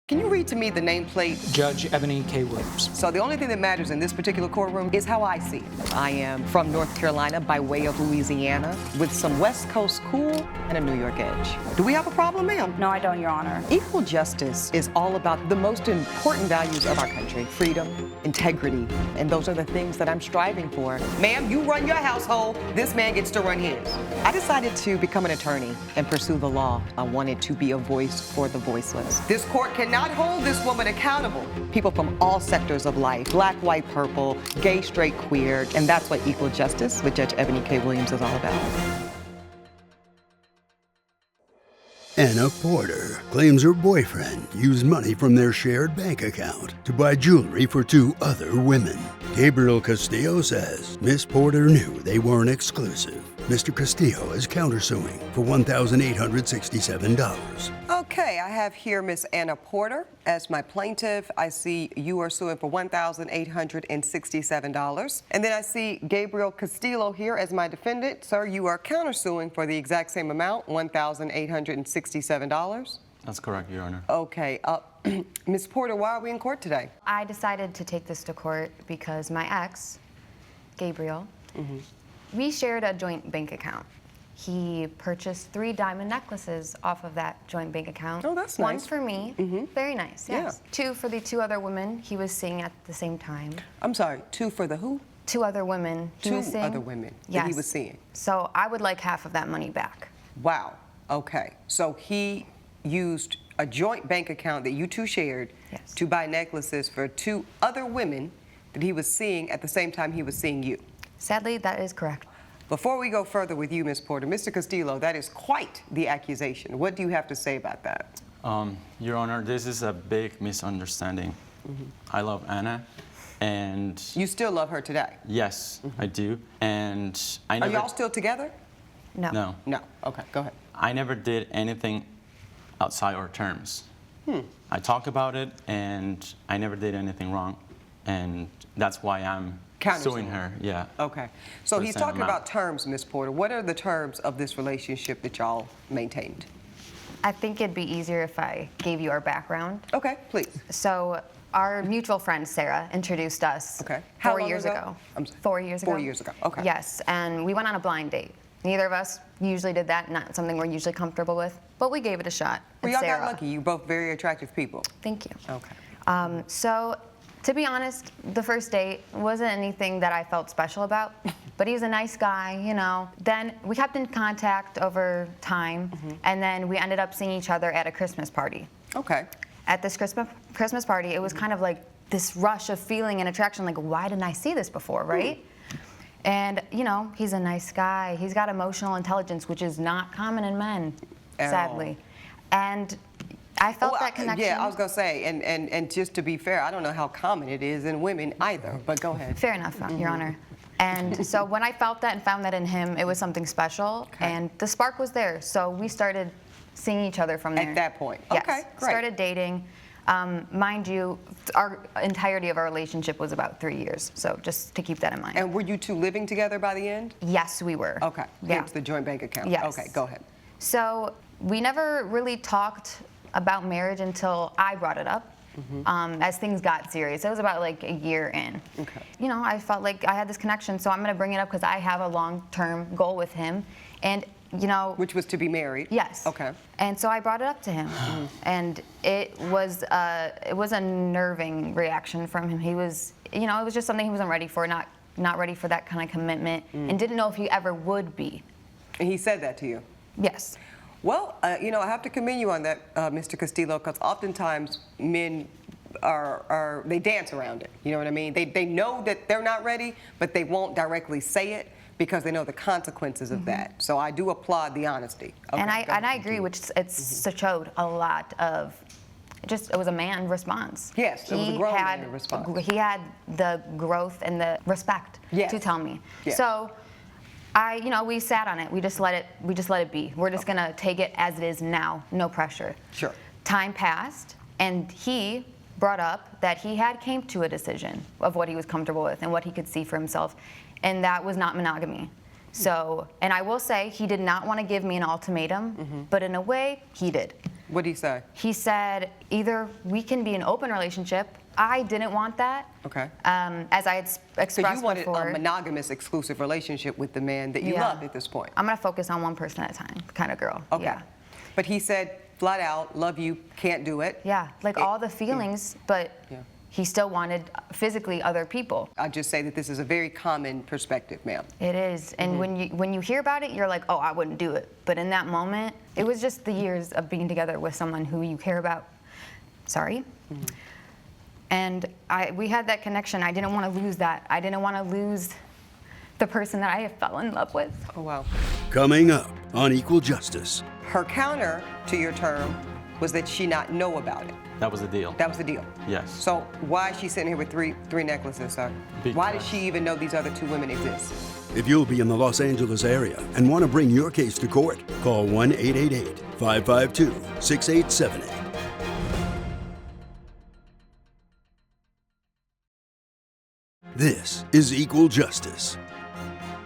Can you read to me the nameplate? Judge Eboni K Williams. So the only thing that matters in this particular courtroom is how I see it. I am from North Carolina by way of Louisiana with some West Coast cool and a New York edge. Do we have a problem, ma'am? No, I don't, Your Honor. Equal justice is all about the most important values of our country: freedom, integrity, and those are the things that I'm striving for. Ma'am, you run your household, this man gets to run his. I decided to become an attorney and pursue the law. I wanted to be a voice for the voiceless. This court cannot hold this woman accountable. People from all sectors of life, black, white, purple, gay, straight, queer, and that's what equal justice with Judge Eboni K Williams is all about. Anna Porter claims her boyfriend used money from their shared bank account to buy jewelry for two other women. Gabriel Castillo says Miss Porter knew they weren't exclusive. Mr. Castillo is countersuing for $1,867. Okay, I have here Miss Anna Porter as my plaintiff. I see you are suing for $1,867. And then I see Gabriel Castillo here as my defendant. Sir, you are countersuing for the exact same amount, $1,867. That's correct, Your Honor. Okay, Ms. Porter, why are we in court today? I decided to take this to court because my ex, Gabriel, we shared a joint bank account. He purchased 3 diamond necklaces off of that joint bank account. Oh, that's One nice. for me, very nice, yes. Yeah. 2 for the 2 other women he was seeing at the same time. I'm sorry, 2 for the who? 2 other women he was seeing. 2 other women yes. that he was seeing. So I would like half of that money back. Wow, okay. So he used a joint bank account that you two shared yes. to buy necklaces for 2 other women that he was seeing at the same time he was seeing you. Sadly, that is correct. Before we go further with you, Ms. Porter, Mr. Castillo, that is quite the accusation. What do you have to say about that? Your Honor, this is a big misunderstanding. I love Anna, and... You still love her today? Yes, I do, and I never... Are y'all still together? No. No. No, okay, go ahead. I never did anything outside our terms. I talked about it, and I never did anything wrong, and that's why I'm suing her, yeah. Okay. So he's talking about terms, Ms. Porter. What are the terms of this relationship that y'all maintained? I think it'd be easier if I gave you our background. Okay, please. So our mutual friend, Sarah, introduced us How 4 long years ago? 4 years ago. 4 years ago, okay. Yes, and we went on a blind date. Neither of us usually did that, not something we're usually comfortable with, but we gave it a shot. Well, y'all Sarah. got lucky. You're both very attractive people. Thank you. Okay. So, to be honest, the first date wasn't anything that I felt special about, but he was a nice guy, you know. Then we kept in contact over time, and then we ended up seeing each other at a Christmas party. Okay. At this Christmas party, it was kind of like this rush of feeling and attraction, like, why didn't I see this before, right? And, you know, he's a nice guy. He's got emotional intelligence, which is not common in men, sadly. And I felt that connection. Yeah, I was going to say, and just to be fair, I don't know how common it is in women either, but go ahead. Fair enough, Your Honor. And so when I felt that and found that in him, it was something special, and the spark was there. So we started seeing each other from there. At that point. Yes. Okay, great. Started dating. Mind you, our entirety of our relationship was about 3 years, so just to keep that in mind. And were you two living together by the end? Yes, we were. Okay. Yeah. Hence the joint bank account. Yes. Okay, go ahead. So we never really talked about marriage until I brought it up. As things got serious. It was about like a year in. Okay. You know, I felt like I had this connection, so I'm going to bring it up because I have a long-term goal with him. And, you know... Which was to be married? Yes. Okay. And so I brought it up to him. And it was a nerving reaction from him. He was, you know, it was just something he wasn't ready for, not ready for that kind of commitment, and didn't know if he ever would be. And he said that to you? Yes. Well, you know, I have to commend you on that, Mr. Castillo, because oftentimes men they dance around it. You know what I mean? They know that they're not ready, but they won't directly say it because they know the consequences of that. So I do applaud the honesty. Okay, and I agree, which showed a lot of. It was a man response. Yes, it was a grown man response. He had the growth and the respect to tell me. Yes. So. You know, we sat on it. We just let it be. We're just gonna take it as it is now, no pressure. Sure. Time passed, and he brought up that he had came to a decision of what he was comfortable with and what he could see for himself, and that was not monogamy. So, and I will say, he did not want to give me an ultimatum, but in a way, he did. What did he say? He said, either we can be an open relationship. I didn't want that. Okay. As I had expressed So you wanted before. a monogamous, exclusive relationship with the man that you loved at this point. I'm gonna focus on one person at a time, kind of girl. Okay. Yeah. But he said flat out, love you, can't do it. Yeah, like all the feelings, but Yeah. he still wanted physically other people. I just say that this is a very common perspective, ma'am. It is, and when you hear about it, you're like, oh, I wouldn't do it. But in that moment, it was just the years of being together with someone who you care about. Sorry. And we had that connection. I didn't want to lose that. I didn't want to lose the person that I fell in love with. Oh, wow. Coming up on Equal Justice. Her counter to your term was that she not know about it. That was the deal. That was the deal. Yes. So why is she sitting here with three necklaces, sir? Why does Because- she even know these other two women exist? If you'll be in the Los Angeles area and want to bring your case to court, call 1-888-552-6878. This is Equal Justice.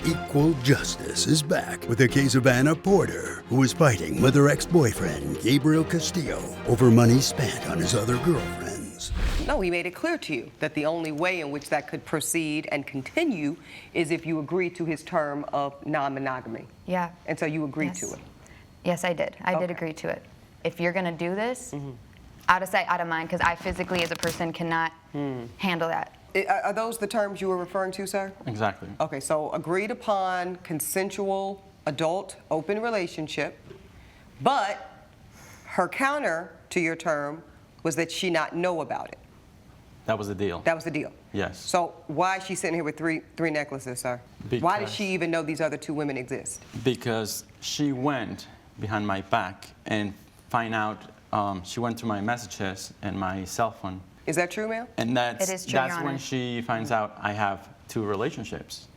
Equal Justice is back with the case of Anna Porter, who is fighting with her ex-boyfriend, Gabriel Castillo, over money spent on his other girlfriends. No, he made it clear to you that the only way in which that could proceed and continue is if you agree to his term of non-monogamy. Yeah. And so you agreed Yes. to it. Yes, I did. I did Okay. agree to it. If you're gonna do this, out of sight, out of mind, because I physically, as a person, cannot handle that. Are those the terms you were referring to, sir? Exactly. Okay, so agreed upon consensual adult open relationship, but her counter to your term was that she not know about it. That was the deal. That was the deal. Yes. So why is she sitting here with three necklaces, sir? Why does she even know these other two women exist? Because she went behind my back and find out, she went to my messages and my cell phone. Is that true, ma'am? And It is true, Your that's when Honor. she finds out I have 2 relationships.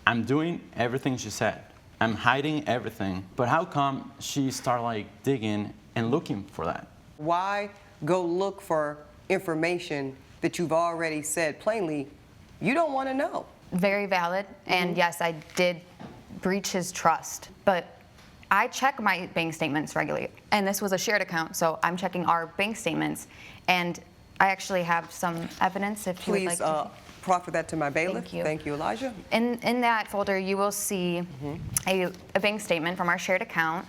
I'm doing everything she said. I'm hiding everything. But how come she started like digging and looking for that? Why go look for information that you've already said plainly you don't want to know? Very valid, and yes, I did breach his trust, but I check my bank statements regularly, and this was a shared account, so I'm checking our bank statements, and I actually have some evidence if you would like Please to. proffer that to my bailiff. Thank you. Thank you, Elijah. In that folder, you will see a bank statement from our shared account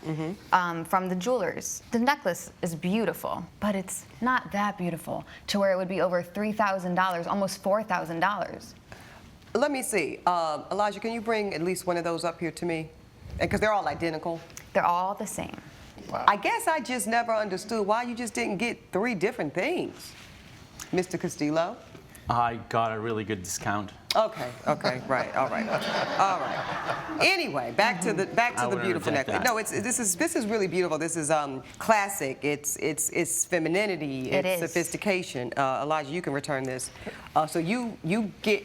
from the jewelers. The necklace is beautiful, but it's not that beautiful to where it would be over $3,000, almost $4,000. Let me see. Elijah, can you bring at least one of those up here to me? Because they're all identical. They're all the same. I guess I just never understood why you just didn't get 3 different things, Mr. Castillo. I got a really good discount. Okay, right, all right. Anyway, back to the wouldn't beautiful reject necklace. that. No, this is really beautiful. This is classic. It's femininity. It It's is. sophistication. Elijah, you can return this. So you get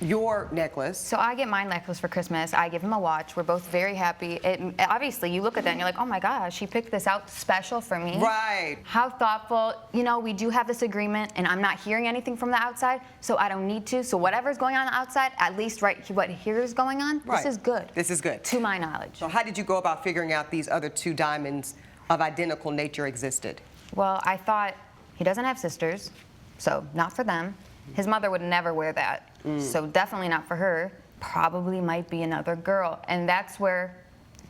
your necklace. So I get my necklace for Christmas. I give him a watch. We're both very happy. Obviously, you look at that and you're like, oh my gosh, she picked this out special for me. Right. How thoughtful. You know, we do have this agreement, and I'm not hearing anything from the outside, so I don't need to. So whatever's going on outside, at least what here is going on, Right. this is good. This is good. To my knowledge. So how did you go about figuring out these other 2 diamonds of identical nature existed? Well, I thought he doesn't have sisters, so not for them. His mother would never wear that, so definitely not for her. Probably might be another girl, and that's where,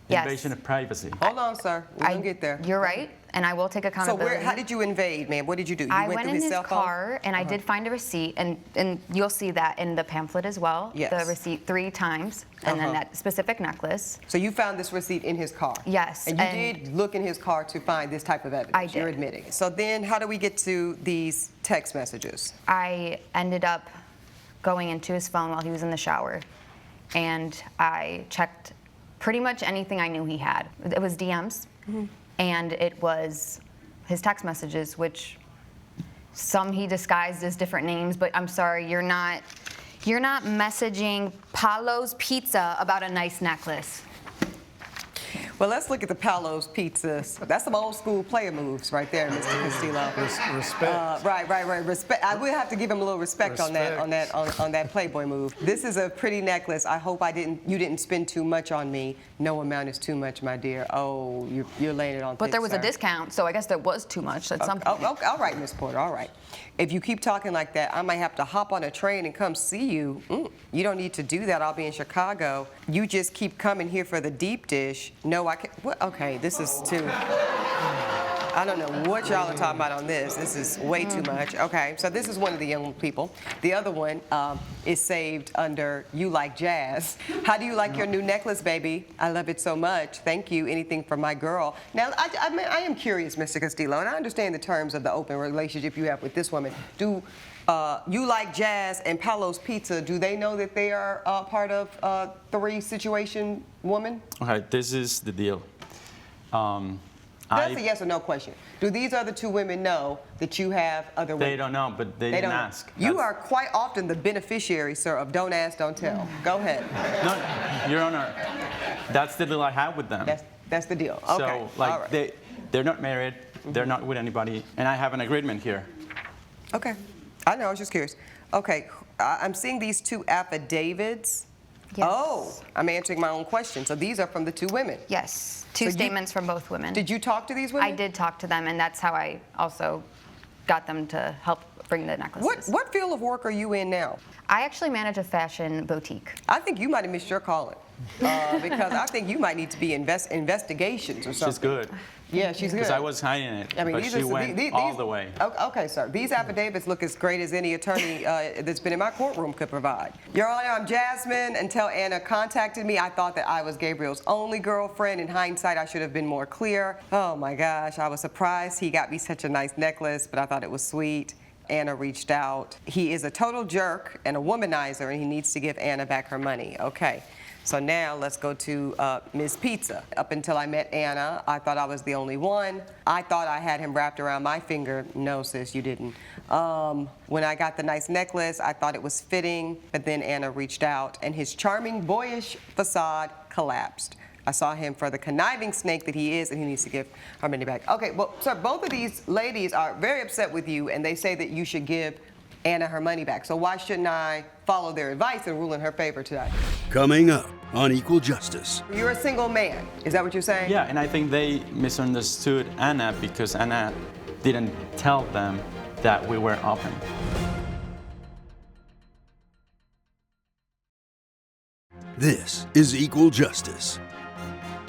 yes. Invasion of privacy. Hold on, sir. We're going to get there. You're right, and I will take So accountability. how did you invade, ma'am? What did you do? You I went went through in his his cell phone? car, and I did find a receipt, and you'll see that in the pamphlet as well. Yes. The receipt 3 times, and then that specific necklace. So you found this receipt in his car? Yes, And you and- did look in his car to find this type of evidence? I did. You're admitting. So then how do we get to these text messages? I ended up going into his phone while he was in the shower, and I checked pretty much anything I knew he had. It was DMs, and it was his text messages, which some he disguised as different names, but I'm sorry, you're not messaging Paulo's Pizza about a nice necklace. Well, let's look at the Paolo's pizzas. That's some old school player moves right there, Mr. Castillo. Respect. Right. Respect. I will have to give him a little respect. on that Playboy move. This is a pretty necklace. I hope you didn't spend too much on me. No amount is too much, my dear. Oh, you're laying it on thick, But there was sir. a discount, so I guess there was too much at some point. Okay, all right, Miss Porter, all right. If you keep talking like that, I might have to hop on a train and come see you. You don't need to do that. I'll be in Chicago. You just keep coming here for the deep dish. No, I can't. What? Okay, this is too. I don't know what y'all are talking about on this. This is way too much. Okay, so this is one of the young people. The other one is saved under You Like Jazz. How do you like your new necklace, baby? I love it so much. Thank you. Anything for my girl. Now, I am curious, Mr. Castillo, and I understand the terms of the open relationship you have with this woman. Do You Like Jazz and Paolo's Pizza, do they know that they are part of Three Situation Woman? Okay, this is the deal. That's a yes or no question. Do these other two women know that you have other women? They don't know, but they didn't ask. You are quite often the beneficiary, sir, of don't ask, don't tell. Go ahead. No, Your Honor, that's the deal I have with them. That's the deal. Okay. So, like, all right. they're not married, they're not with anybody, and I have an agreement here. Okay. I know, I was just curious. Okay, I'm seeing these two affidavits. Yes. Oh, I'm answering my own question. So these are from the two women. Yes, two So statements from both women. Did you talk to these women? I did talk to them, and that's how I also got them to help bring the necklaces. What field of work are you in now? I actually manage a fashion boutique. I think you might have missed your calling because I think you might need to be investigations or something. She's good. Yeah, she's good. Because I was hiding it, but she went all the way. Okay, sir. These affidavits look as great as any attorney that's been in my courtroom could provide. Your Honor, I'm Jasmine. Until Anna contacted me, I thought that I was Gabriel's only girlfriend. In hindsight, I should have been more clear. Oh, my gosh. I was surprised he got me such a nice necklace, but I thought it was sweet. Anna reached out. He is a total jerk and a womanizer, and he needs to give Anna back her money. Okay. So now let's go to Ms. Pizza. Up until I met Anna, I thought I was the only one. I thought I had him wrapped around my finger. No, sis, you didn't. When I got the nice necklace, I thought it was fitting, but then Anna reached out, and his charming, boyish facade collapsed. I saw him for the conniving snake that he is, and he needs to give her money back. Okay, well, sir, both of these ladies are very upset with you, and they say that you should give Anna her money back. So why shouldn't I follow their advice and rule in her favor today? Coming up on Equal Justice. You're a single man. Is that what you're saying? Yeah, and I think they misunderstood Anna because Anna didn't tell them that we were open. This is Equal Justice.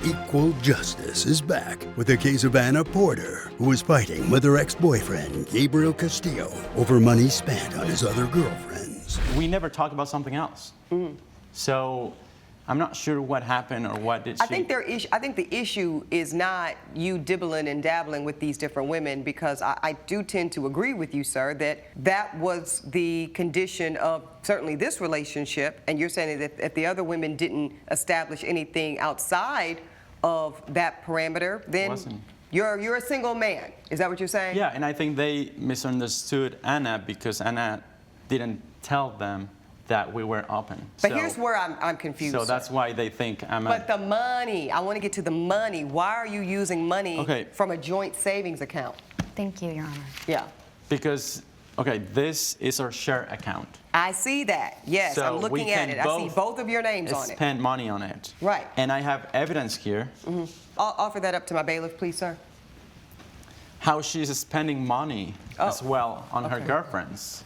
Equal Justice is back with the case of Anna Porter, who is fighting with her ex-boyfriend, Gabriel Castillo, over money spent on his other girlfriends. We never talked about something else. So I'm not sure what happened or what did she... I think the issue is not you dibbling and dabbling with these different women, because I do tend to agree with you, sir, that was the condition of certainly this relationship, and you're saying that if the other women didn't establish anything outside of that parameter, then you're a single man. Is that what you're saying? Yeah, and I think they misunderstood Anna because Anna didn't tell them that we were open. But here's where I'm confused. So that's why they think I'm But the money, I want to get to the money. Why are you using money from a joint savings account? Thank you, Your Honor. Yeah. Because, this is our share account. I see that. Yes, So I'm looking at it. I see both of your names on it. Spend money on it. Right. And I have evidence here. I'll offer that up to my bailiff, please, sir. How she's spending money as well on her girlfriends.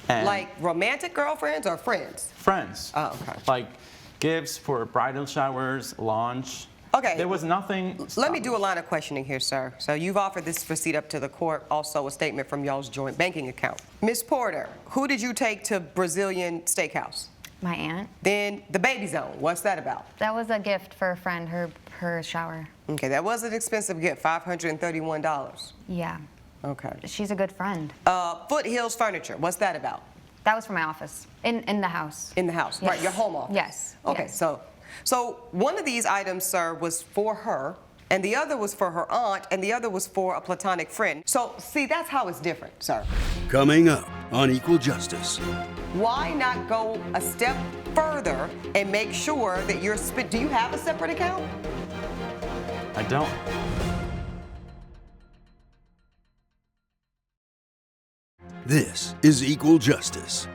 And like romantic girlfriends or friends? Friends. Oh, okay. Like gifts for bridal showers, lunch. Okay. There was nothing. Let me do a line of questioning here, sir. So you've offered this receipt up to the court, also a statement from y'all's joint banking account. Ms. Porter, who did you take to Brazilian Steakhouse? My aunt. Then the Baby Zone, what's that about? That was a gift for a friend, her shower. Okay, that was an expensive gift, $531. Yeah. Okay. She's a good friend. Foothills Furniture, what's that about? That was for my office, in the house. In the house, Yes. right, your home office? Yes. Okay, yes. So one of these items, sir, was for her, and the other was for her aunt, and the other was for a platonic friend. So, see, that's how it's different, sir. Coming up on Equal Justice. Why not go a step further and make sure that do you have a separate account? I don't. This is Equal Justice.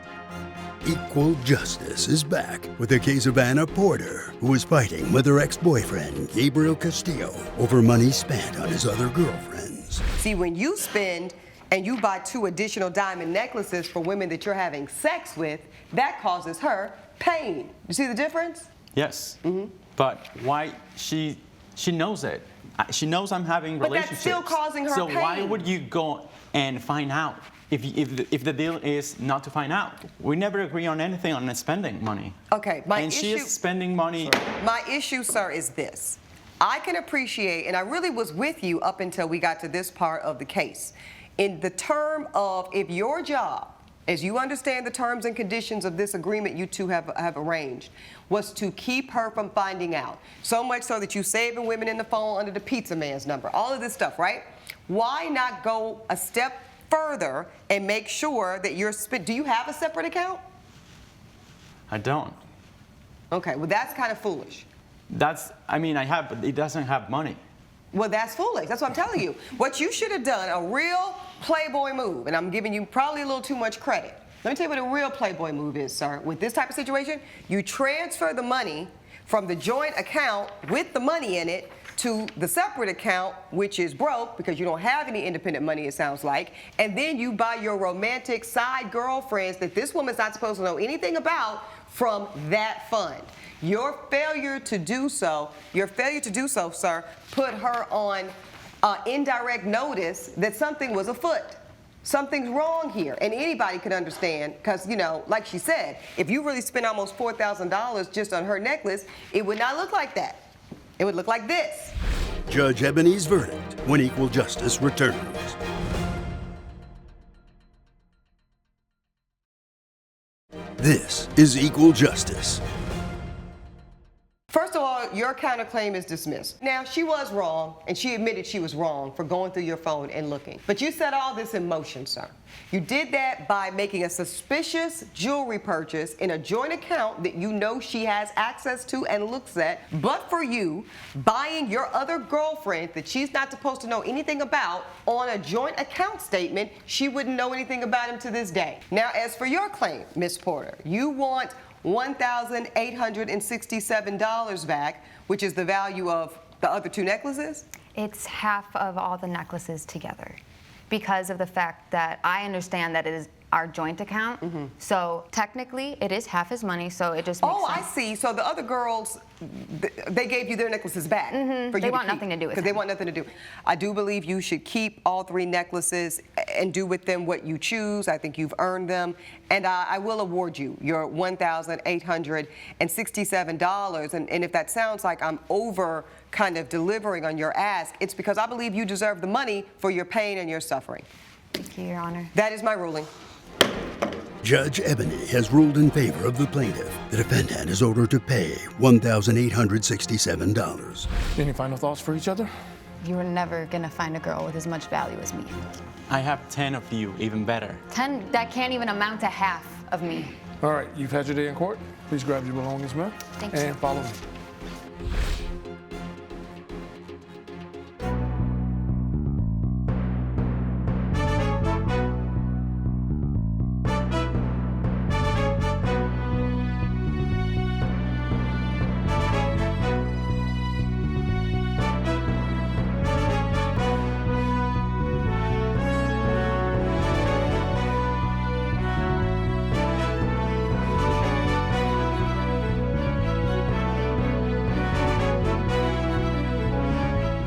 Equal Justice is back with a case of Anna Porter, who is fighting with her ex-boyfriend, Gabriel Castillo, over money spent on his other girlfriends. See, when you spend and you buy 2 additional diamond necklaces for women that you're having sex with, that causes her pain. You see the difference? Yes. But why she knows it. She knows I'm having relationships. But that's still causing her pain. So why would you go and find out if the deal is not to find out? We never agree on anything on spending money. Okay, she is spending money. My issue, sir, is this. I can appreciate, and I really was with you up until we got to this part of the case, in the term of if your job, as you understand the terms and conditions of this agreement you two have arranged, was to keep her from finding out. So much so that you saving women in the phone under the pizza man's number, all of this stuff, right? Why not go a step further and make sure that do you have a separate account? I don't. Okay, well that's kind of foolish. I have, but it doesn't have money. Well, that's foolish. That's what I'm telling you. What you should have done, a real Playboy move, and I'm giving you probably a little too much credit. Let me tell you what a real Playboy move is, sir. With this type of situation, you transfer the money from the joint account with the money in it to the separate account, which is broke because you don't have any independent money, it sounds like, and then you buy your romantic side girlfriends that this woman's not supposed to know anything about from that fund. Your failure to do so, sir, put her on indirect notice that something was afoot. Something's wrong here, and anybody could understand, because, you know, like she said, if you really spent almost $4,000 just on her necklace, it would not look like that. It would look like this. Judge Eboni's verdict when Equal Justice returns. This is Equal Justice. First of all, your counterclaim is dismissed. Now, she was wrong, and she admitted she was wrong for going through your phone and looking. But you set all this in motion, sir. You did that by making a suspicious jewelry purchase in a joint account that you know she has access to and looks at, but for you, buying your other girlfriend that she's not supposed to know anything about on a joint account statement, she wouldn't know anything about him to this day. Now, as for your claim, Miss Porter, you want $1,867 back, which is the value of the other 2 necklaces? It's half of all the necklaces together because of the fact that I understand that it is our joint account. So technically, it is half his money, so it just makes sense. I see. So the other girls, they gave you their necklaces back. For you they want nothing to do with it. Because they want nothing to do. I do believe you should keep all 3 necklaces and do with them what you choose. I think you've earned them. And I will award you your $1,867. And if that sounds like I'm over kind of delivering on your ask, it's because I believe you deserve the money for your pain and your suffering. Thank you, Your Honor. That is my ruling. Judge Eboni has ruled in favor of the plaintiff. The defendant is ordered to pay $1,867. Any final thoughts for each other? You were never gonna find a girl with as much value as me. I have 10 of you, even better. 10, that can't even amount to half of me. All right, you've had your day in court. Please grab your belongings, ma'am. Thank you. And follow me.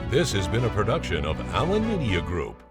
This has been a production of Allen Media Group.